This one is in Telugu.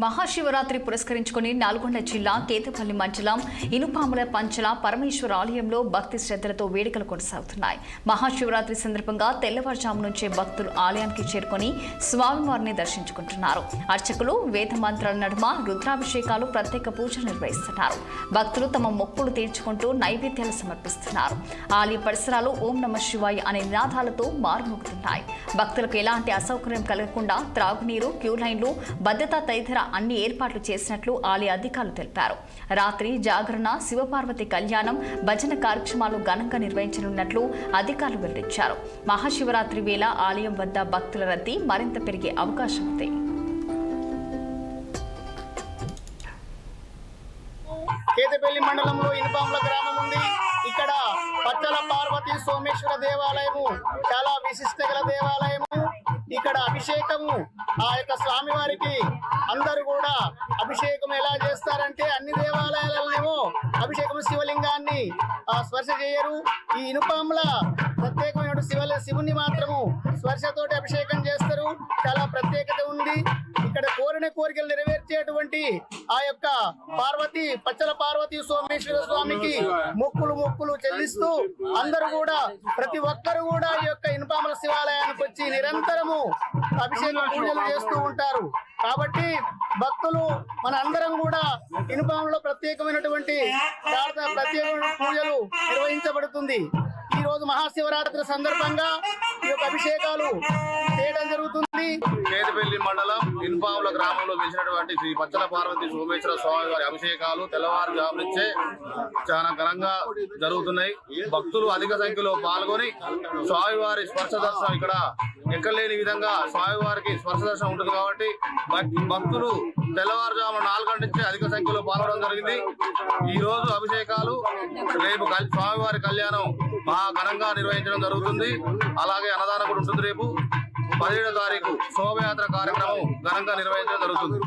మహాశివరాత్రి పురస్కరించుకుని నల్గొండ జిల్లా కేతపల్లి మండలం ఇనుపాముల పంచల పరమేశ్వర ఆలయంలో భక్తి శ్రద్ధలతో వేడుకలు కొనసాగుతున్నాయి. మహాశివరాత్రి సందర్భంగా తెల్లవారుజాము నుంచే భక్తులు ఆలయానికి చేరుకుని స్వామివారిని దర్శించుకుంటున్నారు. అర్చకులు వేద మంత్రాల నడుమ రుద్రాభిషేకాలు, ప్రత్యేక పూజలు నిర్వహిస్తున్నారు. భక్తులు తమ మొక్కులు తీర్చుకుంటూ నైవేద్యాలు సమర్పిస్తున్నారు. ఆలయ పరిసరాలు ఓం నమః శివాయ అనే నినాదాలతో మారుమోగుతున్నాయి. భక్తులకు ఎలాంటి అసౌకర్యం కలగకుండా త్రాగునీరు, క్యూ లైన్లు, భద్రతా తదితర అన్ని ఏర్పాట్లు చేసినట్లు ఆలయ అధికారులు తెలిపారు. రాత్రి జాగరణ, శివపార్వతి కళ్యాణం, భజన కార్యక్రమాలు ఘనంగా నిర్వహించనున్నట్లు అధికారులు వెల్లడించారు. మహాశివరాత్రి వేళ ఆలయం వద్ద భక్తుల రద్దీ మరింత పెరిగే అవకాశం ఉంది. కేతపల్లి మండలంలో ఇనుపాముల గ్రామం ఉంది. ఇక్కడ పచ్చల పార్వతీ సోమేశ్వర దేవాలయము చాలా విశిష్ట గల దేవాలయము. ఇక్కడ అభిషేకము ఆ యొక్క స్వామివారికి అందరూ కూడా అభిషేకం ఎలా చేస్తారంటే అన్ని దేవాలయాలనేమో అభిషేకం శివలింగాన్ని స్పర్శ చేయరు. ఈ ఇనుపాముల ప్రత్యేకమైన శివుని మాత్రము స్పర్శతోటి అభిషేకం చేస్తారు. చాలా ప్రత్యేకత ఉంది. ఇక్కడ కోరిన కోరికలు నెరవేర్చేటువంటి ఆ యొక్క పచ్చల పార్వతీ సోమేశ్వర స్వామికి మొక్కులు చెల్లిస్తూ అందరూ కూడా ప్రతి ఒక్కరు కూడా ఈ యొక్క ఇనుపాముల శివాలయానికి వచ్చి నిరంతరము అభిషేక పూజలు చేస్తూ ఉంటారు. కాబట్టి భక్తులు మన అందరం కూడా ఇనుపాములో ప్రత్యేకమైనటువంటి పూజలు నిర్వహించబడుతుంది. ఈ రోజు మహాశివరాత్రి సందర్భంగా ఈ యొక్క అభిషేకాలు చేయడం జరుగుతుంది. కేతపల్లి మండలం ఇనుపాముల గ్రామంలో వెలిసినటువంటి శ్రీ పచ్చల పార్వతీ సోమేశ్వర స్వామి వారి అభిషేకాలు తెల్లవారుజాము నుంచే చాలా ఘనంగా జరుగుతున్నాయి. భక్తులు అధిక సంఖ్యలో పాల్గొని స్వామివారి స్పర్శ దర్శనం ఇక్కడ ఎక్కలేని విధంగా స్వామివారికి స్పర్శ దర్శనం ఉంటుంది. కాబట్టి భక్తులు తెల్లవారుజాము 4 గంటల నుంచి అధిక సంఖ్యలో పాల్గొనడం జరిగింది. ఈ రోజు అభిషేకాలు, రేపు స్వామివారి కళ్యాణం మహా ఘనంగా నిర్వహించడం జరుగుతుంది. అలాగే అన్నదానం కూడా ఉంటుంది. రేపు 17వ తారీఖు శోభయాత్ర కార్యక్రమం ఘనంగా నిర్వహించడం జరుగుతుంది.